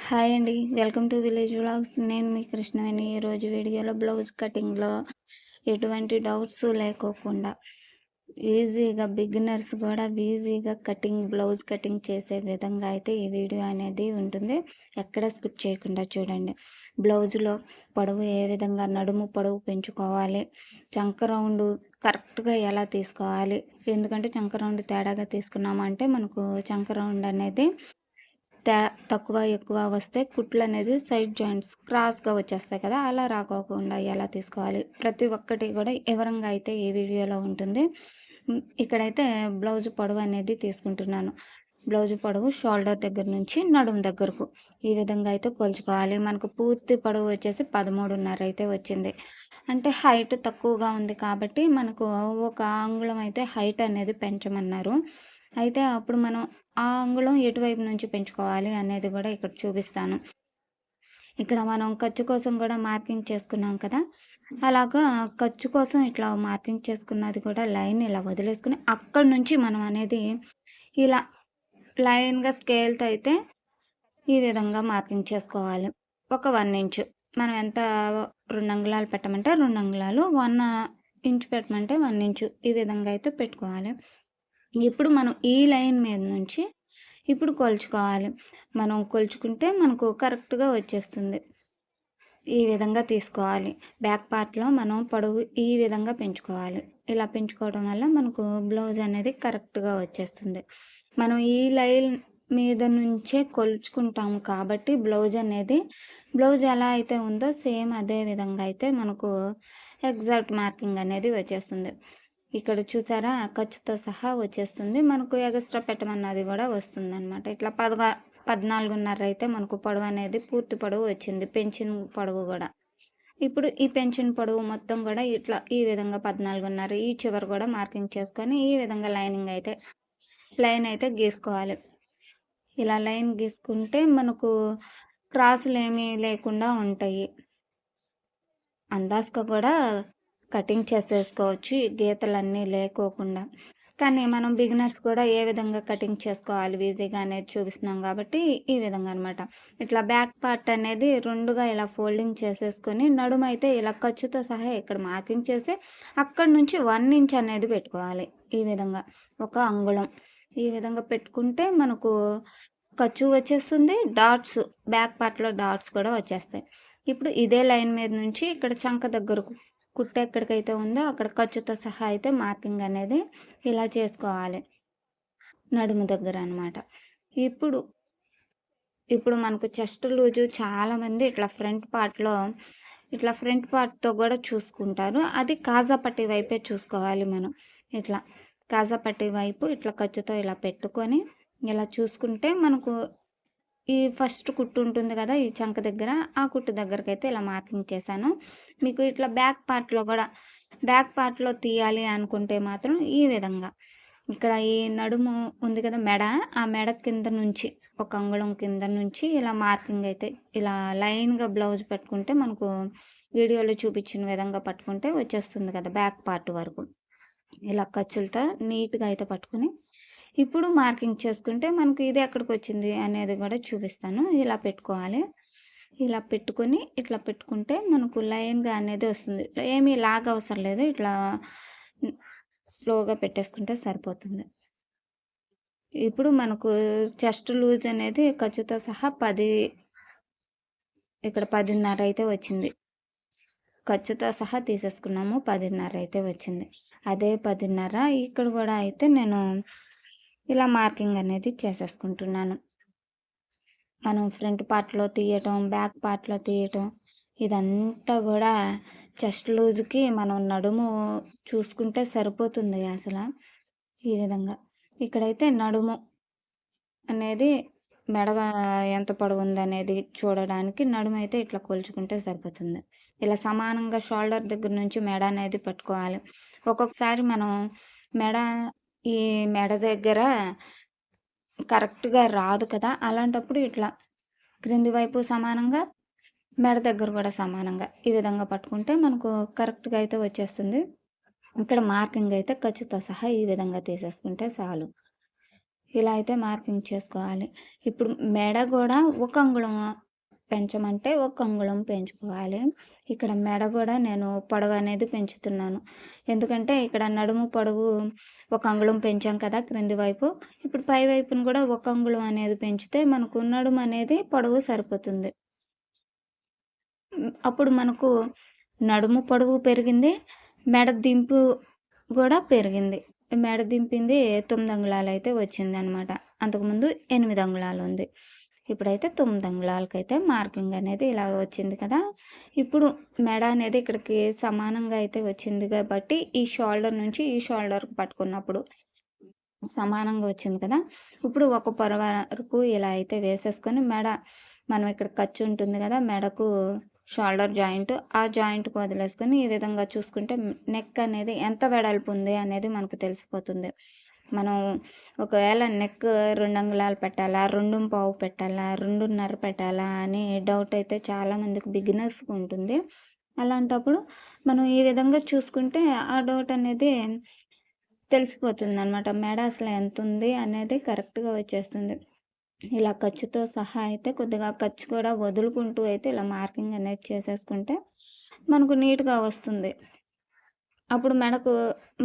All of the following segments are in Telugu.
హాయ్ అండి. Welcome to village vlogs. నేను మీ కృష్ణవేణి. ఈరోజు వీడియోలో బ్లౌజ్ కటింగ్‌లో ఎటువంటి డౌట్స్ లేకోకుండా ఈజీగా బిగినర్స్ కూడా ఈజీగా బ్లౌజ్ కటింగ్ చేసే విధంగా అయితే ఈ వీడియో అనేది ఉంటుంది. ఎక్కడ స్కిప్ చేయకుండా చూడండి. బ్లౌజ్‌లో పొడవు ఏ విధంగా నడుము పొడవు పెంచుకోవాలి, చంక రౌండు కరెక్ట్‌గా ఎలా తీసుకోవాలి. ఎందుకంటే చంక రౌండ్ తేడాగా తీసుకున్నామంటే మనకు చంక రౌండ్ అనేది తే తక్కువ, ఎక్కువ వస్తే కుట్లనేది సైడ్ జాయింట్స్ క్రాస్‌గా వచ్చేస్తాయి కదా! అలా రాకోకుండా ఎలా తీసుకోవాలి, ప్రతి ఒక్కటి కూడా వివరంగా అయితే ఈ వీడియోలో ఉంటుంది. ఇక్కడైతే బ్లౌజ్ పొడవనేది తీసుకుంటున్నాను. బ్లౌజ్ పొడవు షోల్డర్ దగ్గర నుంచి నడుము దగ్గరకు ఈ విధంగా అయితే కొలుచుకోవాలి. మనకు పూర్తి పొడవు వచ్చేసి 13.5 అయితే వచ్చింది. అంటే హైట్ తక్కువగా ఉంది కాబట్టి మనకు ఒక అంగుళం అయితే హైట్ అనేది పెంచమన్నారు. అయితే అప్పుడు మనం ఆ అంగుళం ఎటువైపు నుంచి పెంచుకోవాలి అనేది కూడా ఇక్కడ చూపిస్తాను. ఇక్కడ మనం ఖర్చు కోసం కూడా మార్కింగ్ చేసుకున్నాం కదా! అలాగా ఖర్చు కోసం ఇట్లా మార్కింగ్ చేసుకున్నది కూడా లైన్ ఇలా వదిలేసుకొని అక్కడి నుంచి మనం అనేది ఇలా లైన్‌గా స్కేల్‌తో అయితే ఈ విధంగా మార్కింగ్ చేసుకోవాలి. ఒక 1 ఇంచు. మనం ఎంత 2 అంగుళాలు పెట్టమంటే 2 అంగుళాలు, 1 ఇంచు పెట్టమంటే 1 ఇంచు ఈ విధంగా అయితే పెట్టుకోవాలి. ఇప్పుడు మనం ఈ లైన్ మీద నుంచి ఇప్పుడు కొలుచుకోవాలి. మనం కొలుచుకుంటే మనకు కరెక్ట్‌గా వచ్చేస్తుంది. ఈ విధంగా తీసుకోవాలి. బ్యాక్ పార్ట్‌లో మనం పొడవు ఈ విధంగా పెంచుకోవాలి. ఇలా పెంచుకోవడం వల్ల మనకు బ్లౌజ్ అనేది కరెక్ట్‌గా వచ్చేస్తుంది. మనం ఈ లైన్ మీద నుంచే కొలుచుకుంటాం కాబట్టి బ్లౌజ్ ఎలా అయితే ఉందో సేమ్ అదే విధంగా అయితే మనకు ఎగ్జాక్ట్ మార్కింగ్ అనేది వచ్చేస్తుంది. ఇక్కడ చూసారా ఖర్చుతో సహా వచ్చేస్తుంది. మనకు ఎగస్ట్రా పెట్టమన్నది కూడా వస్తుందనమాట. ఇట్లా 14.5 అయితే మనకు పొడవు అనేది పూర్తి పొడవు వచ్చింది. పెంచిన పొడవు గూడా. ఇప్పుడు ఈ పెంచిన పొడవు మొత్తం గూడా ఇట్లా ఈ విధంగా 14.5 ఈ చివర గూడా మార్కింగ్ చేసుకొని ఈ విధంగా లైన్ అయితే గీసుకోవాలి. ఇలా లైన్ గీసుకుంటే మనకు క్రాసులేమీ లేకుండా ఉంటాయి. అందాజుగా కూడా కటింగ్ చేసేసుకోవచ్చు ఈ గీతలన్నీ లేకోకుండా. కానీ మనం బిగినర్స్ కూడా ఏ విధంగా కటింగ్ చేసుకోవాలి ఈజీగా అనేది చూపిస్తున్నాం కాబట్టి ఈ విధంగా అనమాట. ఇట్లా బ్యాక్ పార్ట్ అనేది 2గా ఇలా ఫోల్డింగ్ చేసేసుకొని నడుమైతే ఇలా ఖర్చుతో సహా ఇక్కడ మార్కింగ్ చేసి అక్కడి నుంచి 1 ఇంచ్ అనేది పెట్టుకోవాలి. ఈ విధంగా ఒక అంగుళం. ఈ విధంగా పెట్టుకుంటే మనకు ఖర్చు వచ్చేస్తుంది. బ్యాక్ పార్ట్‌లో డాట్స్ కూడా వచ్చేస్తాయి. ఇప్పుడు ఇదే లైన్ మీద నుంచి ఇక్కడ చంక దగ్గరకు కుట్టు ఎక్కడికైతే ఉందో అక్కడ ఖర్చుతో సహా అయితే మార్కింగ్ అనేది ఇలా చేసుకోవాలి. నడుము దగ్గర అనమాట. ఇప్పుడు ఇప్పుడు మనకు చెస్ట్ లూజు చాలామంది ఇట్లా ఫ్రంట్ పార్ట్‌తో గూడా చూసుకుంటారు. అది కాజా పట్టీ వైపే చూసుకోవాలి మనం. ఇట్లా కాజా పట్టీ వైపు ఇట్లా ఖర్చుతో ఇలా పెట్టుకొని ఇలా చూసుకుంటే మనకు ఈ ఫస్ట్ కుట్టు ఉంటుంది కదా! ఈ చంక దగ్గర, ఆ కుట్టు దగ్గరకైతే ఇలా మార్కింగ్ చేశాను. మీకు ఇట్లా బ్యాక్ పార్ట్‌లో తీయాలి అనుకుంటే మాత్రం ఈ విధంగా. ఇక్కడ ఈ నడుము ఉంది కదా ఆ మెడ కింద నుంచి ఒక అంగుళం కింద నుంచి ఇలా మార్కింగ్ అయితే ఇలా లైన్‌గా బ్లౌజ్ పెట్టుకుంటే మనకు వీడియోలో చూపించిన విధంగా పట్టుకుంటే వచ్చేస్తుంది కదా బ్యాక్ పార్ట్ వరకు. ఇలా ఖర్చులతో నీట్‌గా అయితే పట్టుకొని ఇప్పుడు మార్కింగ్ చేసుకుంటే మనకు ఇది ఎక్కడికొచ్చింది అనేది కూడా చూపిస్తాను. ఇలా పెట్టుకోవాలి. ఇలా పెట్టుకొని ఇట్లా పెట్టుకుంటే మనకు లైన్‌గా అనేది వస్తుంది. ఏమీ లాగవసరం లేదు. ఇట్లా స్లోగా పెట్టేసుకుంటే సరిపోతుంది. ఇప్పుడు మనకు చెస్ట్ లూజ్ అనేది ఖర్చుతో సహా ఇక్కడ 10.5 అయితే వచ్చింది. ఖర్చుతో సహా తీసేసుకున్నాము. 10.5 అయితే వచ్చింది. అదే 10.5 ఇక్కడ కూడా అయితే నేను ఇలా మార్కింగ్ అనేది చేసేసుకుంటున్నాను. మనం ఫ్రంట్ పార్ట్‌లో తీయటం, బ్యాక్ పార్ట్‌లో తీయటం ఇదంతా గూడా చెస్ట్ లూజ్‌కి మనం నడుము చూసుకుంటే సరిపోతుంది అసల. ఈ విధంగా. ఇక్కడైతే నడుము అనేది ఎంత పొడవుందనేది చూడడానికి నడుమైతే ఇట్లా కొలుచుకుంటే సరిపోతుంది. ఇలా సమానంగా షోల్డర్ దగ్గర నుంచి మెడ అనేది పట్టుకోవాలి. ఒక్కొక్కసారి మనం మెడ ఈ మెడ దగ్గర కరెక్ట్‌గా రాదు కదా! అలాంటప్పుడు ఇట్లా క్రింది వైపు సమానంగా, మెడ దగ్గర కూడా సమానంగా ఈ విధంగా పట్టుకుంటే మనకు కరెక్ట్‌గా అయితే వచ్చేస్తుంది. ఇక్కడ మార్కింగ్ అయితే ఖర్చుతో సహా ఈ విధంగా తీసేసుకుంటే చాలు. ఇలా అయితే మార్కింగ్ చేసుకోవాలి. ఇప్పుడు మెడ గూడా ఒక అంగుళం పెంచమంటే ఒక అంగుళం పెంచుకోవాలి. ఇక్కడ మెడ గూడా నేను పొడవనేది పెంచుతున్నాను. ఎందుకంటే ఇక్కడ నడుము పొడవు ఒక అంగుళం పెంచాం కదా క్రింది వైపు. ఇప్పుడు పై వైపున గూడా ఒక అంగుళం అనేది పెంచితే మనకు నడుమనేది పొడవు సరిపోతుంది. అప్పుడు మనకు నడుము పొడవు పెరిగింది. మెడ దింపు గూడా పెరిగింది. మెడ దింపింది 9 అంగుళాలైతే వచ్చిందనమాట. అంతకుముందు 8 అంగుళాలుంది. ఇప్పుడైతే 9 అంగుళాలకైతే మార్కింగ్ అనేది ఇలా వచ్చింది కదా! ఇప్పుడు మెడ అనేది ఇక్కడికి సమానంగా అయితే వచ్చింది కాబట్టి, ఈ షోల్డర్ నుంచి ఈ షోల్డర్‌కి పట్టుకున్నప్పుడు సమానంగా వచ్చింది కదా! ఇప్పుడు ఒక పొర వరకు ఇలా అయితే వేసేసుకొని మనం ఇక్కడ ఖర్చు ఉంటుంది కదా! మెడకు షోల్డర్ జాయింట్, ఆ జాయింట్‌కి వదిలేసుకొని ఈ విధంగా చూసుకుంటే నెక్ అనేది ఎంత వెడల్పు ఉంది అనేది మనకు తెలిసిపోతుంది. మనం ఒకవేళ నెక్ 2 అంగుళాలు పెట్టాలా, 2:15 పెట్టాలా, 2:30 పెట్టాలా అని డౌట్ అయితే చాలామందికి బిగినర్స్‌కి ఉంటుంది. అలాంటప్పుడు మనం ఈ విధంగా చూసుకుంటే ఆ డౌట్ అనేది తెలిసిపోతుందనమాట. మెడ అసలు ఎంతుంది అనేది కరెక్ట్‌గా వచ్చేస్తుంది. ఇలా ఖర్చుతో సహా అయితే కొద్దిగా ఖర్చు కూడా వదులుకుంటూ అయితే ఇలా మార్కింగ్ అనేది చేసేసుకుంటే మనకు నీట్‌గా వస్తుంది. అప్పుడు మెడకు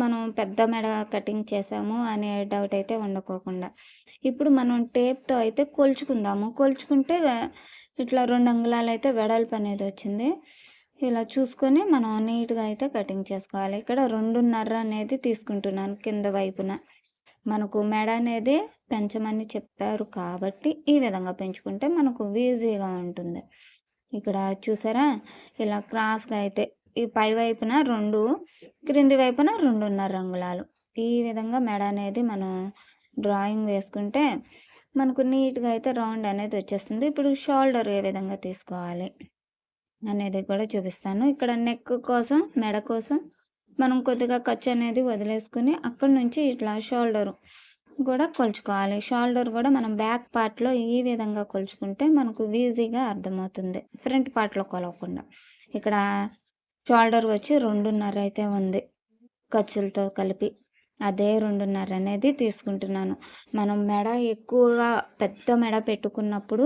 మనం పెద్ద మెడ కటింగ్ చేసాము అనే డౌట్ అయితే ఉండకోకుండా. ఇప్పుడు మనం టేప్‌తో అయితే కొలుచుకుందాము. కొలుచుకుంటే ఇట్లా 2 అంగుళాలైతే వెడల్పు అనేది వచ్చింది. ఇలా చూసుకొని మనం నీట్‌గా అయితే కటింగ్ చేసుకోవాలి. ఇక్కడ 2:30 అనేది తీసుకుంటున్నాను కింద వైపున. మనకు మెడ అనేది పెంచమని చెప్పారు కాబట్టి, ఈ విధంగా పెంచుకుంటే మనకు ఈజీగా ఉంటుంది. ఇక్కడ చూసారా? ఇలా క్రాస్‌గా అయితే ఈ పై వైపున 2, క్రింది వైపున 2:30 అంగుళాలు. ఈ విధంగా మెడ అనేది మనం డ్రాయింగ్ వేసుకుంటే, మనకు నీట్‌గా అయితే రౌండ్ అనేది వచ్చేస్తుంది. ఇప్పుడు షోల్డర్ ఏ విధంగా తీసుకోవాలి అనేది కూడా చూపిస్తాను. ఇక్కడ నెక్ కోసం, మెడ కోసం మనం కొద్దిగా ఖర్చు అనేది వదిలేసుకొని, అక్కడి నుంచి ఇట్లా షోల్డరు కూడా కొలుచుకోవాలి. షోల్డర్ కూడా మనం బ్యాక్ పార్ట్‌లో ఈ విధంగా కొలుచుకుంటే మనకు ఈజీగా అర్థమవుతుంది. ఫ్రంట్ పార్ట్‌లో కొలవకుండా. ఇక్కడ షోల్డర్ వచ్చి 2:30 అయితే ఉంది. ఖర్చులతో కలిపి. అదే 2:30 అనేది తీసుకుంటున్నాను. మనం మెడ ఎక్కువగా పెద్ద మెడ పెట్టుకున్నప్పుడు,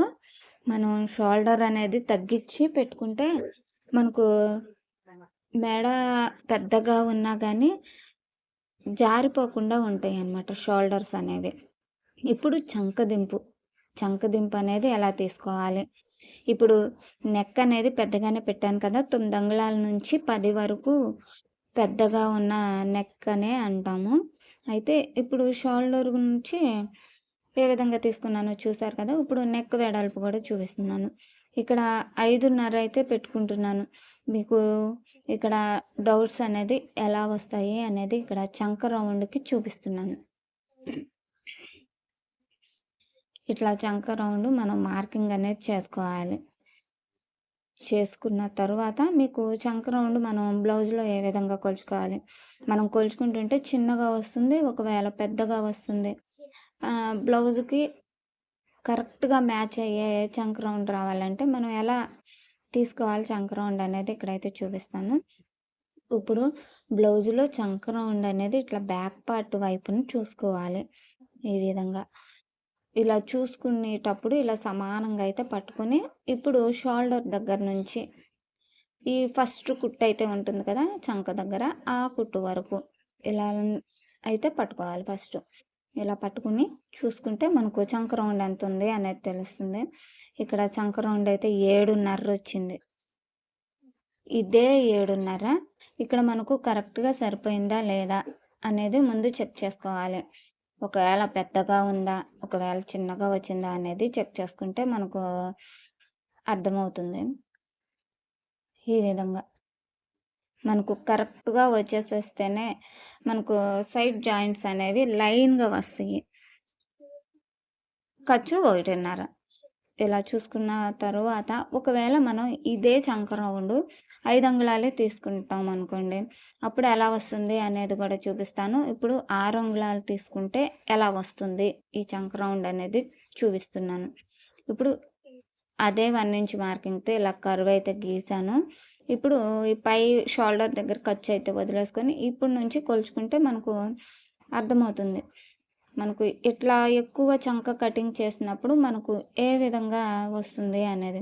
మనం షోల్డర్ అనేది తగ్గిచ్చి పెట్టుకుంటే, మనకు మెడ పెద్దగా ఉన్నా గానీ జారిపోకుండా ఉంటాయన్నమాట షోల్డర్స్ అనేవి. ఇప్పుడు చంకదింపు అనేది ఎలా తీసుకోవాలి? ఇప్పుడు నెక్ అనేది పెద్దగానే పెట్టాను కదా! 9 అంగుళాల నుంచి 10 వరకు పెద్దగా ఉన్న నెక్ అనే అంటాము. అయితే ఇప్పుడు షోల్డర్ నుంచి ఏ విధంగా తీసుకున్నానో చూసారు కదా! ఇప్పుడు నెక్ వెడల్పు కూడా చూపిస్తున్నాను. ఇక్కడ 5:30 అయితే పెట్టుకుంటున్నాను. మీకు ఇక్కడ డౌట్స్ అనేది ఎలా వస్తాయి అనేది ఇక్కడ చంక రౌండ్‌కి చూపిస్తున్నాను. ఇట్లా చంక రౌండ్ మనం మార్కింగ్ అనేది చేసుకోవాలి. చేసుకున్న తరువాత మీకు చంక రౌండ్ మనం బ్లౌజ్‌లో ఏ విధంగా కొలుచుకోవాలి. మనం కొలుచుకుంటుంటే చిన్నగా వస్తుంది. ఒకవేళ పెద్దగా వస్తుంది. బ్లౌజ్‌కి కరెక్ట్‌గా మ్యాచ్ అయ్యే చంక రౌండ్ రావాలంటే మనం ఎలా తీసుకోవాలి చంక రౌండ్ అనేది ఇక్కడైతే చూపిస్తాను. ఇప్పుడు బ్లౌజ్‌లో చంక రౌండ్ అనేది ఇట్లా బ్యాక్ పార్ట్ వైపున చూసుకోవాలి. ఈ విధంగా. ఇలా చూసుకునేటప్పుడు ఇలా సమానంగా అయితే పట్టుకొని, ఇప్పుడు షోల్డర్ దగ్గర నుంచి ఈ ఫస్ట్ కుట్టు అయితే ఉంటుంది కదా! చంక దగ్గర, ఆ కుట్టు వరకు ఇలా అయితే పట్టుకోవాలి ఫస్టు. ఇలా పట్టుకుని చూసుకుంటే మనకు చంక రౌండ్ ఎంతుంది అనేది తెలుస్తుంది. ఇక్కడ చంక రౌండ్ అయితే 7:30 వచ్చింది. ఇదే 7:30 ఇక్కడ మనకు కరెక్ట్‌గా సరిపోయిందా లేదా అనేది ముందు చెక్ చేసుకోవాలి. ఒకవేళ పెద్దగా ఉందా? ఒకవేళ చిన్నగా వచ్చిందా? అనేది చెక్ చేసుకుంటే మనకు అర్థమవుతుంది. ఈ విధంగా. మనకు కరెక్ట్‌గా వచ్చేసేస్తేనే మనకు సైడ్ జాయింట్స్ అనేవి లైన్‌గా వస్తాయి. ఖర్చు 1:30. ఇలా చూసుకున్న తరువాత ఒకవేళ మనం ఇదే చంక రౌండు 5 అంగుళాలే తీసుకుంటాం అనుకోండి. అప్పుడు ఎలా వస్తుంది అనేది కూడా చూపిస్తాను. ఇప్పుడు 6 అంగుళాలు తీసుకుంటే ఎలా వస్తుంది ఈ చంక రౌండ్ అనేది చూపిస్తున్నాను. ఇప్పుడు అదే 1 ఇంచ్ మార్కింగ్‌తో ఇలా కర్వ్ అయితే గీసాను. ఇప్పుడు ఈ పై షోల్డర్ దగ్గర ఖర్చు అయితే వదిలేసుకొని ఇప్పటి నుంచి కొలుచుకుంటే మనకు అర్థమవుతుంది. మనకు ఇట్లా ఎక్కువ చంక కటింగ్ చేసినప్పుడు మనకు ఏ విధంగా వస్తుంది అనేది.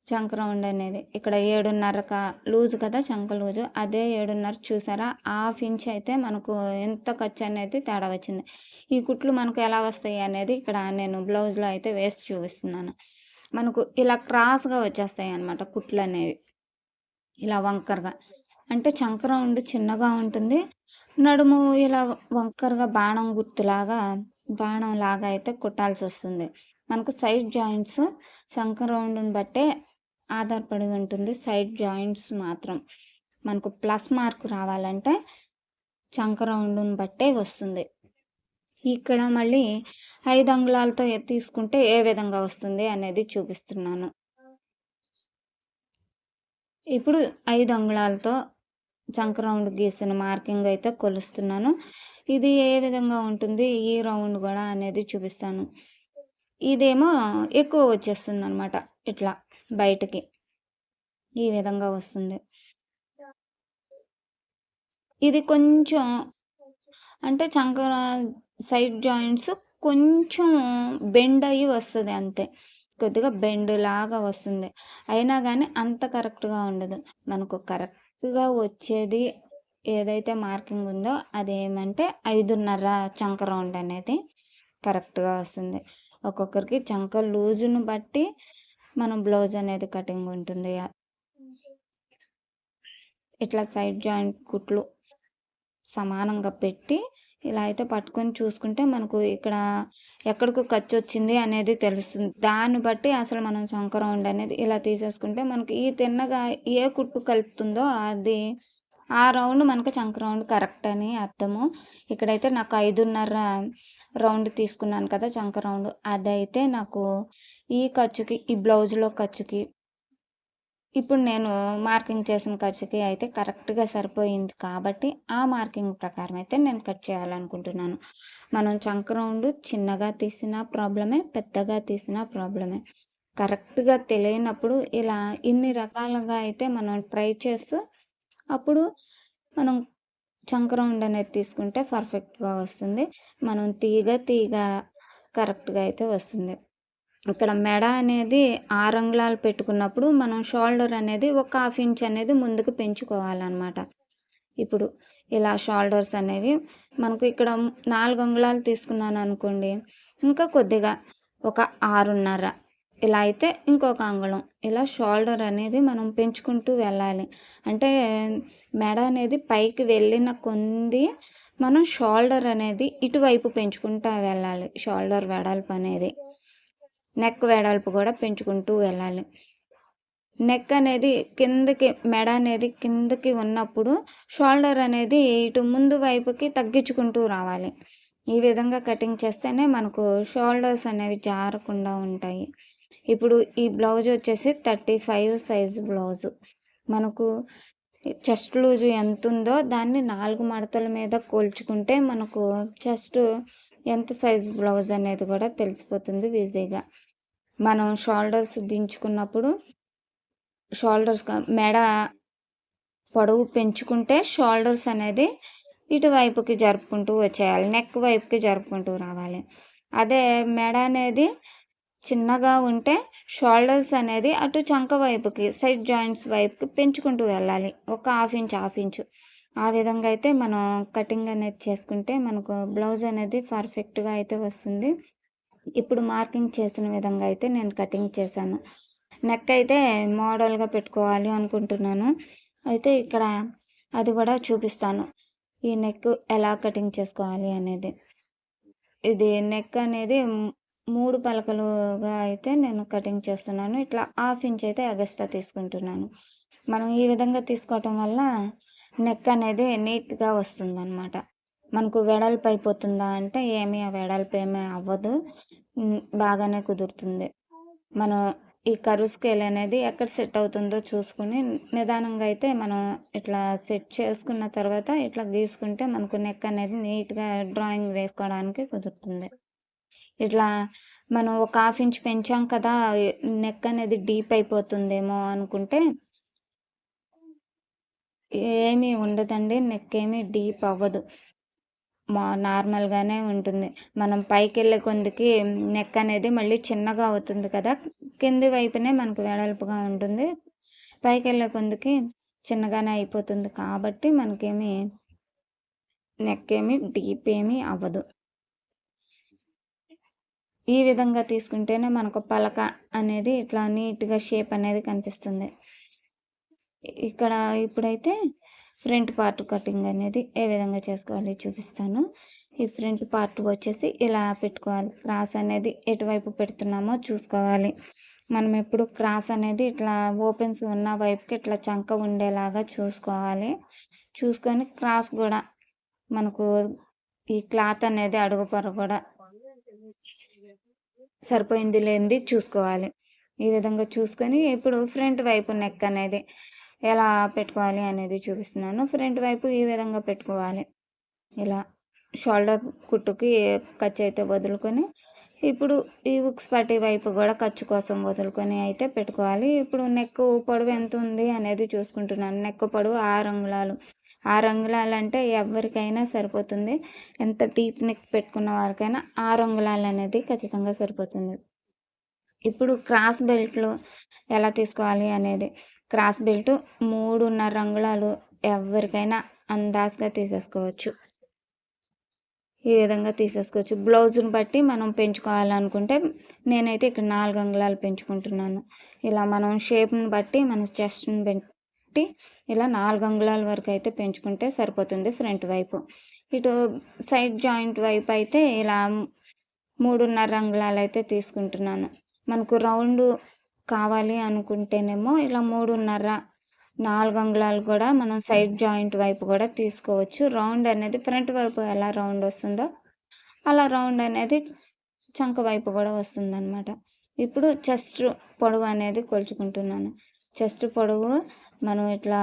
చంక రౌండ్ అనేది. ఇక్కడ 7:30 లూజ్ కదా! చంక లూజు. అదే 7:30 చూసారా? హాఫ్ ఇంచ్ అయితే మనకు ఎంత ఖర్చనేది తేడా వచ్చింది. ఈ కుట్లు మనకు ఎలా వస్తాయి అనేది ఇక్కడ నేను బ్లౌజ్‌లో అయితే వేసి చూపిస్తున్నాను. మనకు ఇలా క్రాస్‌గా వచ్చేస్తాయన్నమాట కుట్లనేవి. ఇలా వంకరగా. అంటే చంక రౌండ్ చిన్నగా ఉంటుంది. నడుము ఇలా వంకరగా బాణంలాగా అయితే కుట్టాల్సొస్తుంది. మనకు సైడ్ జాయింట్స్ చంక రౌండ్‌ని బట్టే ఆధారపడి ఉంటుంది. సైడ్ జాయింట్స్ మాత్రం. మనకు ప్లస్ మార్క్ రావాలంటే చంక రౌండ్‌ని బట్టే వస్తుంది. ఇక్కడ మళ్ళీ 5 అంగుళాలతో తీసుకుంటే ఏ విధంగా వస్తుంది అనేది చూపిస్తున్నాను. ఇప్పుడు 5 అంగుళాలతో చంక రౌండ్ గీసిన మార్కింగ్ అయితే కొలుస్తున్నాను. ఇది ఏ విధంగా ఉంటుంది, ఈ రౌండ్ గూడా అనేది చూపిస్తాను. ఇదేమో ఎక్కువ వచ్చేస్తుందనమాట. ఇట్లా బయటకి. ఈ విధంగా వస్తుంది. ఇది కొంచెం అంటే సైడ్ జాయింట్స్ కొంచెం బెండ్ అయ్యి వస్తది అంతే. కొద్దిగా బెండ్ లాగా వస్తుంది. అయినా గానీ అంత కరెక్ట్‌గా ఉండదు. మనకు కరెక్ట్‌గా వచ్చేది ఏదైతే మార్కింగ్ ఉందో అదేమంటే 5:30 చంక రౌండ్ అనేది కరెక్ట్‌గా వస్తుంది. ఒక్కొక్కరికి చంక లూజును బట్టి మనం బ్లౌజ్ అనేది కటింగ్ ఉంటుంది. ఇట్లా సైడ్ జాయింట్ కుట్లు సమానంగా పెట్టి ఇలా అయితే పట్టుకొని చూసుకుంటే మనకు ఇక్కడ ఎక్కడికి ఖర్చొచ్చింది అనేది తెలుస్తుంది. దాన్ని బట్టి అసలు మనం చంక రౌండ్ అనేది ఇలా తీసేసుకుంటే మనకి ఈ తిన్నగా ఏ కుట్టు కలుపుతుందో అది ఆ రౌండ్ మనకు చంక రౌండ్ కరెక్ట్ అని అర్థము. ఇక్కడైతే నాకు 5:30 రౌండ్ తీసుకున్నాను కదా! చంక రౌండ్. అదైతే నాకు ఈ ఖర్చుకి, ఈ బ్లౌజ్‌లో ఖర్చుకి ఇప్పుడు నేను మార్కింగ్ చేసిన ఖర్చుకి అయితే కరెక్ట్‌గా సరిపోయింది కాబట్టి, ఆ మార్కింగ్ ప్రకారం అయితే నేను కట్ చేయాలనుకుంటున్నాను. మనం చంక రౌండ్ చిన్నగా తీసినా ప్రాబ్లమే, పెద్దగా తీసినా ప్రాబ్లమే. కరెక్ట్‌గా తెలియనప్పుడు ఇలా ఇన్ని రకాలుగా అయితే మనం ట్రై చేస్తూ, అప్పుడు మనం చంక రౌండ్ అనేది తీసుకుంటే పర్ఫెక్ట్‌గా వస్తుంది. మనం తీగ కరెక్ట్‌గా అయితే వస్తుంది. ఇక్కడ మెడ అనేది 6 అంగుళాలు పెట్టుకున్నప్పుడు మనం షోల్డర్ అనేది ఒక హాఫ్ ఇంచ్ అనేది ముందుకు పెంచుకోవాలనమాట. ఇప్పుడు ఇలా షోల్డర్స్ అనేవి మనకు ఇక్కడ 4 అంగుళాలు తీసుకున్నాననుకోండి, ఇంకా కొద్దిగా ఒక 6:30 ఇలా అయితే ఇంకొక అంగుళం. ఇలా షోల్డర్ అనేది మనం పెంచుకుంటూ వెళ్ళాలి. అంటే మెడ అనేది పైకి వెళ్ళిన కొంది మనం షోల్డర్ అనేది ఇటువైపు పెంచుకుంటా వెళ్ళాలి. షోల్డర్ వెడల్పు అనేది. నెక్ వెడల్పు కూడా పెంచుకుంటూ వెళ్ళాలి. నెక్ అనేది మెడ అనేది కిందకి ఉన్నప్పుడు షోల్డర్ అనేది ఇటు ముందు వైపుకి తగ్గించుకుంటూ రావాలి. ఈ విధంగా కటింగ్ చేస్తేనే మనకు షోల్డర్స్ అనేవి జారకుండా ఉంటాయి. ఇప్పుడు ఈ బ్లౌజ్ వచ్చేసి 35 సైజు బ్లౌజు. మనకు చెస్ట్ లూజు ఎంతుందో దాన్ని 4 మడతల మీద కోల్చుకుంటే మనకు చెస్ట్ ఎంత సైజు బ్లౌజ్ అనేది కూడా తెలిసిపోతుంది ఈజీగా. మనం షోల్డర్స్ దించుకున్నప్పుడు మెడ పొడవు పెంచుకుంటే షోల్డర్స్ అనేది ఇటువైపుకి జరుపుకుంటూ వచ్చేయాలి. నెక్ వైపుకి జరుపుకుంటూ రావాలి. అదే మెడ అనేది చిన్నగా ఉంటే షోల్డర్స్ అనేది అటు చంక వైపుకి, సైడ్ జాయింట్స్ వైపుకి పెంచుకుంటూ వెళ్ళాలి. ఒక హాఫ్ ఇంచు. ఆ విధంగా అయితే మనం కటింగ్ అనేది చేసుకుంటే మనకు బ్లౌజ్ అనేది పర్ఫెక్ట్‌గా అయితే వస్తుంది. ఇప్పుడు మార్కింగ్ చేసిన విధంగా అయితే నేను కటింగ్ చేశాను. నెక్ అయితే మోడల్‌గా పెట్టుకోవాలి అనుకుంటున్నాను. అయితే ఇక్కడ అది కూడా చూపిస్తాను. ఈ నెక్ ఎలా కటింగ్ చేసుకోవాలి అనేది. ఇది నెక్ అనేది 3 పలకలుగా అయితే నేను కటింగ్ చేస్తున్నాను. ఇట్లా హాఫ్ ఇంచ్ అయితే ఎగస్ట్రా తీసుకుంటున్నాను. మనం ఈ విధంగా తీసుకోవటం వల్ల నెక్ అనేది నీట్‌గా వస్తుందనమాట. మనకు వెడల్పు అయిపోతుందా అంటే ఆ వెడల్పు ఏమీ అవ్వదు. బాగానే కుదురుతుంది. మనం ఈ కర్వ్ స్కేల్ అనేది ఎక్కడ సెట్ అవుతుందో చూసుకొని నిదానంగా అయితే మనం ఇట్లా సెట్ చేసుకున్న తర్వాత ఇట్లా గీసుకుంటే మనకు నెక్ అనేది నీట్‌గా డ్రాయింగ్ వేసుకోవడానికి కుదురుతుంది. ఇట్లా మనం ఒక హాఫ్ ఇంచ్ పెంచాం కదా! నెక్ అనేది డీప్ అయిపోతుందేమో అనుకుంటే ఏమీ ఉండదండి. నెక్ ఏమీ డీప్ అవ్వదు. నార్మల్గానే ఉంటుంది. మనం పైకెళ్ళే కొందికి నెక్ అనేది మళ్ళీ చిన్నగా అవుతుంది కదా, కింది వైపునే మనకు వెడల్పుగా ఉంటుంది. పైకెళ్ళే కొందికి చిన్నగానే అయిపోతుంది కాబట్టి మనకేమి నెక్ ఏమి డీప్ ఏమీ అవ్వదు. ఈ విధంగా తీసుకుంటేనే మనకు పలక అనేది ఇట్లా నీట్గా షేప్ అనేది కనిపిస్తుంది. ఇక్కడ ఇప్పుడైతే ఫ్రంట్ పార్ట్ కటింగ్ అనేది ఏ విధంగా చేసుకోవాలి చూపిస్తాను. ఈ ఫ్రంట్ పార్ట్ వచ్చేసి ఇలా పెట్టుకోవాలి. క్రాస్ అనేది ఎటువైపు పెడుతున్నామో చూసుకోవాలి. మనం ఎప్పుడు క్రాస్ అనేది ఇట్లా ఓపెన్స్ ఉన్న వైపుకి ఇట్లా చంక ఉండేలాగా చూసుకోవాలి. చూసుకొని క్రాస్ కూడా మనకు ఈ క్లాత్ అనేది అడుగు పొర కూడా సరిపోయింది లేనిది చూసుకోవాలి. ఈ విధంగా చూసుకొని ఇప్పుడు ఫ్రంట్ వైపు నెక్ అనేది ఎలా పెట్టుకోవాలి అనేది చూపిస్తున్నాను. ఫ్రంట్ వైపు ఈ విధంగా పెట్టుకోవాలి. ఇలా షోల్డర్ కుట్టుకి ఖర్చు అయితే వదులుకొని ఇప్పుడు ఈ ఉక్స్ పట్టి వైపు కూడా ఖర్చు కోసం వదులుకొని అయితే పెట్టుకోవాలి. ఇప్పుడు నెక్ పొడవు ఎంత ఉంది అనేది చూసుకుంటున్నాను. నెక్ పొడవు 6 అంగుళాలు. 6 అంగుళాలు అంటే ఎవరికైనా సరిపోతుంది. ఎంత డీప్ నెక్ పెట్టుకున్న వారికైనా 6 అంగుళాలు అనేది ఖచ్చితంగా సరిపోతుంది. ఇప్పుడు క్రాస్ బెల్ట్లు ఎలా తీసుకోవాలి అనేది, క్రాస్ బెల్ట్ 3.5 అంగుళాలు ఎవరికైనా అందాజుగా తీసేసుకోవచ్చు. ఈ విధంగా తీసేసుకోవచ్చు. బ్లౌజ్ని బట్టి మనం పెంచుకోవాలనుకుంటే నేనైతే ఇక్కడ 4 అంగుళాలు పెంచుకుంటున్నాను. ఇలా మనం షేప్ని బట్టి మన చెస్ట్ని బట్టి ఇలా 4 అంగుళాల వరకు అయితే పెంచుకుంటే సరిపోతుంది ఫ్రంట్ వైపు. ఇటు సైడ్ జాయింట్ వైపు అయితే ఇలా 3.5 అంగుళాలు అయితే తీసుకుంటున్నాను. మనకు రౌండ్ కావాలి అనుకుంటేనేమో ఇలా 3.5 4 అంగుళాలు కూడా మనం సైడ్ జాయింట్ వైపు కూడా తీసుకోవచ్చు. రౌండ్ అనేది ఫ్రంట్ వైపు ఎలా రౌండ్ వస్తుందో అలా రౌండ్ అనేది చంక వైపు కూడా వస్తుందన్నమాట. ఇప్పుడు చెస్ట్ పొడవు అనేది కొలుచుకుంటున్నాను. చెస్ట్ పొడవు మనం ఇట్లా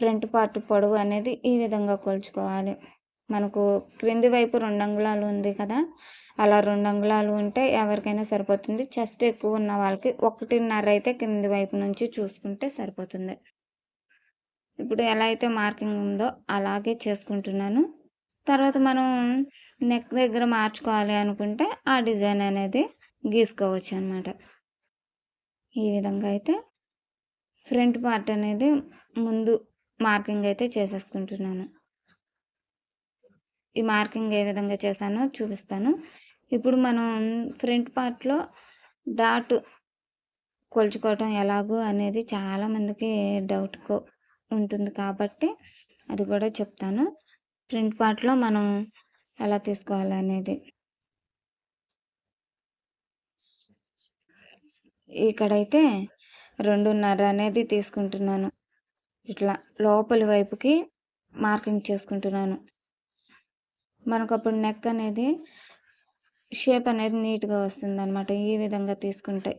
ఫ్రంట్ పార్ట్ పొడవు అనేది ఈ విధంగా కొలుచుకోవాలి. మనకు క్రింది వైపు 2 అంగుళాలు ఉంది కదా, అలా 2 అంగుళాలు ఉంటే ఎవరికైనా సరిపోతుంది. చెస్ట్ ఎక్కువ ఉన్న వాళ్ళకి 1.5 అయితే క్రింది వైపు నుంచి చూసుకుంటే సరిపోతుంది. ఇప్పుడు ఎలా అయితే మార్కింగ్ ఉందో అలాగే చేసుకుంటున్నాను. తర్వాత మనం నెక్ దగ్గర మార్చుకోవాలి అనుకుంటే ఆ డిజైన్ అనేది గీసుకోవచ్చు అన్నమాట. ఈ విధంగా అయితే ఫ్రంట్ పార్ట్ అనేది ముందు మార్కింగ్ అయితే చేసేసుకుంటున్నాను. ఈ మార్కింగ్ ఏ విధంగా చేశానో చూపిస్తాను. ఇప్పుడు మనం ఫ్రంట్ పార్ట్లో డాట్ కొలుచుకోవటం ఎలాగో అనేది చాలామందికి డౌట్ ఉంటుంది కాబట్టి అది కూడా చెప్తాను. ఫ్రంట్ పార్ట్లో మనం ఎలా తీసుకోవాలనేది ఇక్కడైతే 2.5 అనేది తీసుకుంటున్నాను. ఇట్లా లోపలి వైపుకి మార్కింగ్ చేసుకుంటున్నాను. మనకు అప్పుడు నెక్ అనేది షేప్ అనేది నీట్గా వస్తుంది అనమాట. ఈ విధంగా తీసుకుంటే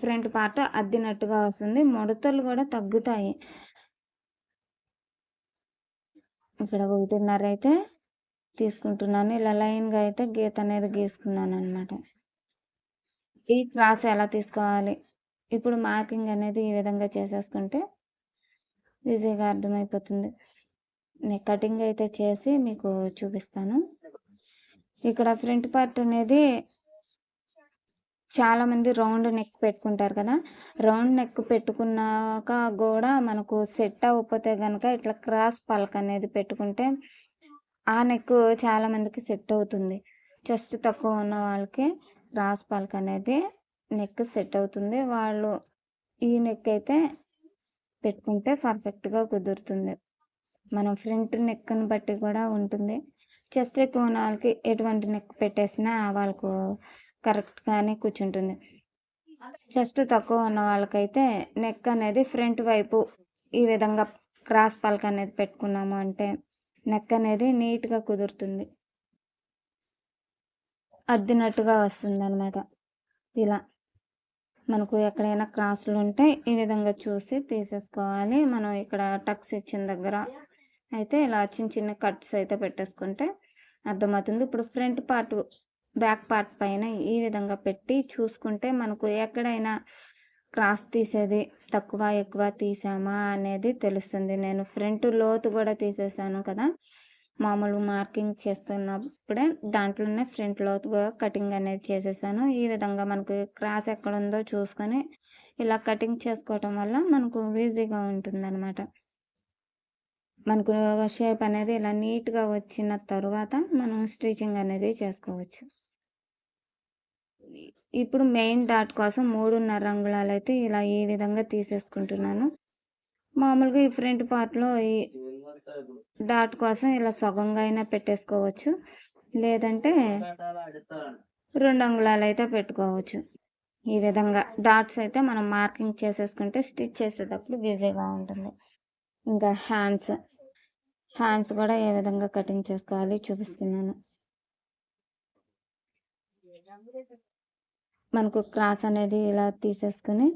ఫ్రంట్ పార్ట్ అద్దినట్టుగా వస్తుంది. ముడతలు కూడా తగ్గుతాయి. ఇక్కడ 1.5 అయితే తీసుకుంటున్నాను. ఇలా లైన్గా అయితే గీత అనేది గీసుకున్నాను అనమాట. ఈ క్రాస్ ఎలా తీసుకోవాలి, ఇప్పుడు మార్కింగ్ అనేది ఈ విధంగా చేసేసుకుంటే ఈజీగా అర్థమైపోతుంది. నేను కటింగ్ అయితే చేసి మీకు చూపిస్తాను. ఇక్కడ ఫ్రంట్ పార్ట్ అనేది చాలామంది రౌండ్ నెక్ పెట్టుకుంటారు కదా, రౌండ్ నెక్ పెట్టుకున్నాక కూడా మనకు సెట్ అవ్వకపోతే కనుక ఇట్లా క్రాస్ పలక అనేది పెట్టుకుంటే ఆ నెక్ చాలామందికి సెట్ అవుతుంది. చెస్ట్ తక్కువ ఉన్న వాళ్ళకి క్రాస్ పలక అనేది నెక్ సెట్ అవుతుంది. వాళ్ళు ఈ నెక్ అయితే పెట్టుకుంటే పర్ఫెక్ట్గా కుదురుతుంది. మనం ఫ్రంట్ నెక్ని బట్టి కూడా ఉంటుంది. చెస్ట్ ఎక్కువ ఉన్న వాళ్ళకి ఎటువంటి నెక్ పెట్టేసినా వాళ్ళకు కరెక్ట్గానే కూర్చుంటుంది. చెస్ట్ తక్కువ ఉన్న వాళ్ళకైతే నెక్ అనేది ఫ్రంట్ వైపు ఈ విధంగా క్రాస్ పలక అనేది పెట్టుకున్నాము అంటే నెక్ అనేది నీట్గా కుదురుతుంది, అద్దినట్టుగా వస్తుంది అనమాట. ఇలా మనకు ఎక్కడైనా క్రాసులు ఉంటే ఈ విధంగా చూసి తీసేసుకోవాలి. మనం ఇక్కడ టక్స్ ఇచ్చిన దగ్గర అయితే ఇలా చిన్న చిన్న కట్స్ అయితే పెట్టేసుకుంటే అర్థమవుతుంది. ఇప్పుడు ఫ్రంట్ పార్ట్ బ్యాక్ పార్ట్ పైన ఈ విధంగా పెట్టి చూసుకుంటే మనకు ఎక్కడైనా క్రాస్ తీసేది తక్కువ ఎక్కువ తీసామా అనేది తెలుస్తుంది. నేను ఫ్రంట్ లోతు కూడా తీసేసాను కదా! మామూలు మార్కింగ్ చేస్తున్నప్పుడే దాంట్లోనే ఫ్రంట్ లోతు కూడా కటింగ్ అనేది చేసేసాను. ఈ విధంగా మనకు క్రాస్ ఎక్కడుందో చూసుకొని ఇలా కటింగ్ చేసుకోవటం వల్ల మనకు ఈజీగా ఉంటుందనమాట. మనకు షేప్ అనేది ఇలా నీట్‌గా వచ్చిన తరువాత మనం స్టిచ్చింగ్ అనేది చేసుకోవచ్చు. ఇప్పుడు మెయిన్ డాట్ కోసం 3.5 అంగుళాలైతే ఇలా ఈ విధంగా తీసేసుకుంటున్నాను. మామూలుగా ఈ ఫ్రంట్ పార్ట్‌లో ఈ డాట్ కోసం ఇలా సగంగా అయినా పెట్టేసుకోవచ్చు. లేదంటే 2 అంగుళాలైతే పెట్టుకోవచ్చు. ఈ విధంగా డాట్స్ అయితే మనం మార్కింగ్ చేసేసుకుంటే స్టిచ్ చేసేటప్పుడు ఈజీగా ఉంటుంది. ఇంకా హ్యాండ్స్ కూడా ఏ విధంగా కటింగ్ చేసుకోవాలి చూపిస్తున్నాను. మనకు క్రాస్ అనేది ఇలా తీసేసుకుని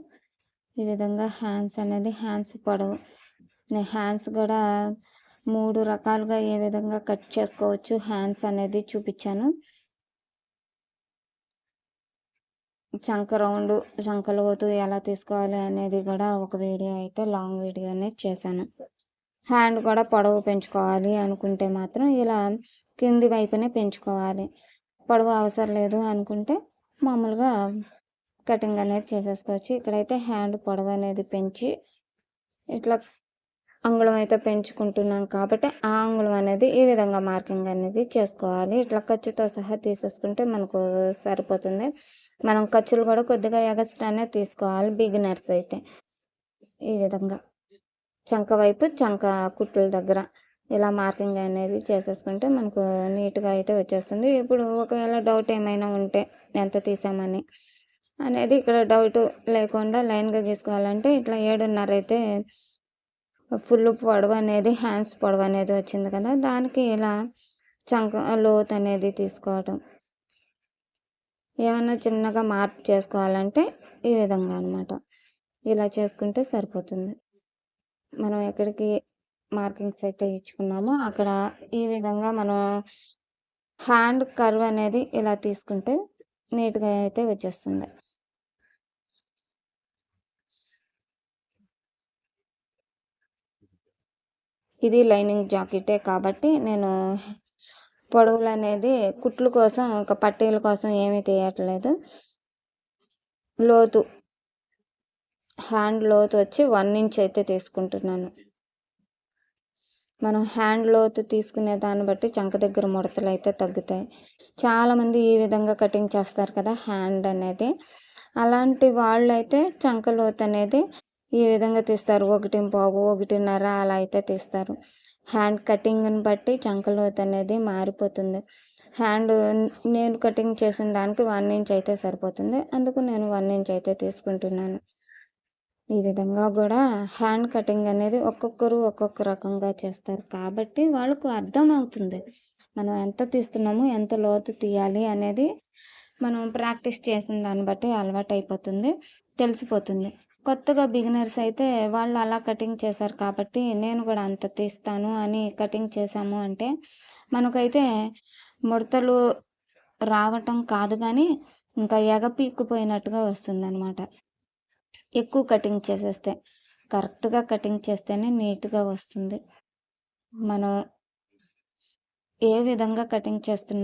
ఈ విధంగా హ్యాండ్స్ పొడవు నేను హ్యాండ్స్ కూడా 3 రకాలుగా ఏ విధంగా కట్ చేసుకోవచ్చు హ్యాండ్స్ అనేది చూపించాను. చంక రౌండ్ చంక లోతు ఎలా తీసుకోవాలి అనేది కూడా ఒక వీడియో అయితే లాంగ్ వీడియో అనేది చేశాను. హ్యాండ్ కూడా పొడవు పెంచుకోవాలి అనుకుంటే మాత్రం ఇలా కింది వైపునే పెంచుకోవాలి. పొడవు అవసరం లేదు అనుకుంటే మామూలుగా కటింగ్ అనేది చేసేసుకోవచ్చు. ఇక్కడైతే హ్యాండ్ పొడవు అనేది పెంచి ఇట్లా అంగుళం అయితే పెంచుకుంటున్నాం కాబట్టి ఆ అంగుళం అనేది ఈ విధంగా మార్కింగ్ అనేది చేసుకోవాలి. ఇట్లా ఖర్చుతో సహా తీసేసుకుంటే మనకు సరిపోతుంది. మనం ఖర్చులు కూడా కొద్దిగా ఎగస్ట్రానే తీసుకోవాలి బిగినర్స్ అయితే. ఈ విధంగా చంక వైపు చంక కుట్టుల దగ్గర ఇలా మార్కింగ్ అనేది చేసేసుకుంటే మనకు నీట్‌గా అయితే వచ్చేస్తుంది. ఇప్పుడు ఒకవేళ డౌట్ ఏమైనా ఉంటే ఎంత తీసామని అనేది ఇక్కడ డౌట్ లేకుండా లైన్‌గా గీసుకోవాలంటే ఇట్లా 7.5 అయితే ఫుల్ పొడవు అనేది హ్యాండ్స్ పొడవు అనేది వచ్చింది కదా! దానికి ఇలా చంక లోతు అనేది తీసుకోవటం. ఏమన్నా చిన్నగా మార్పు చేసుకోవాలంటే ఈ విధంగా అనమాట. ఇలా చేసుకుంటే సరిపోతుంది. మనం ఎక్కడికి మార్కింగ్స్ అయితే ఇచ్చుకున్నామో అక్కడ ఈ విధంగా మనం హ్యాండ్ కర్వ్ అనేది ఇలా తీసుకుంటే నీట్‌గా అయితే వచ్చేస్తుంది. ఇది లైనింగ్ జాకెటే కాబట్టి నేను పొడవులనేది కుట్లు కోసం ఒక పట్టీల కోసం ఏమీ తీయట్లేదు. లోతు హ్యాండ్ లోతు వచ్చి 1 ఇంచ్ అయితే తీసుకుంటున్నాను. మనం హ్యాండ్ లోతు తీసుకునే దాన్ని బట్టి చంక దగ్గర ముడతలు అయితే తగ్గుతాయి. చాలామంది ఈ విధంగా కటింగ్ చేస్తారు కదా హ్యాండ్ అనేది. అలాంటి వాళ్ళైతే చంక లోతు అనేది ఈ విధంగా తీస్తారు. 1.25, 1.5 అలా అయితే తీస్తారు. హ్యాండ్ కటింగ్‌ని బట్టి చంక లోతు అనేది మారిపోతుంది. హ్యాండ్ నేను కటింగ్ చేసిన దానికి 1 ఇంచ్ అయితే సరిపోతుంది. అందుకు నేను 1 ఇంచ్ అయితే తీసుకుంటున్నాను. ఈ విధంగా కూడా హ్యాండ్ కటింగ్ అనేది ఒక్కొక్కరు ఒక్కొక్క రకంగా చేస్తారు కాబట్టి వాళ్ళకు అర్థమవుతుంది. మనం ఎంత తీస్తున్నాము, ఎంత లోతు తీయాలి అనేది మనం ప్రాక్టీస్ చేసిన దాన్ని బట్టి అలవాటైపోతుంది, తెలిసిపోతుంది. కొత్తగా బిగినర్స్ అయితే వాళ్ళు అలా కటింగ్ చేశారు కాబట్టి నేను కూడా అంత తీస్తాను అని కటింగ్ చేశాము అంటే మనకైతే ముడతలు రావటం కాదు కానీ ఇంకా ఎగపీక్కుపోయినట్టుగా వస్తుందనమాట. ఎక్కువ కటింగ్ చేసేస్తే. కరెక్ట్‌గా కటింగ్ చేస్తేనే నీట్‌గా వస్తుంది. మనం ఏ విధంగా కటింగ్ చేస్తున్నామో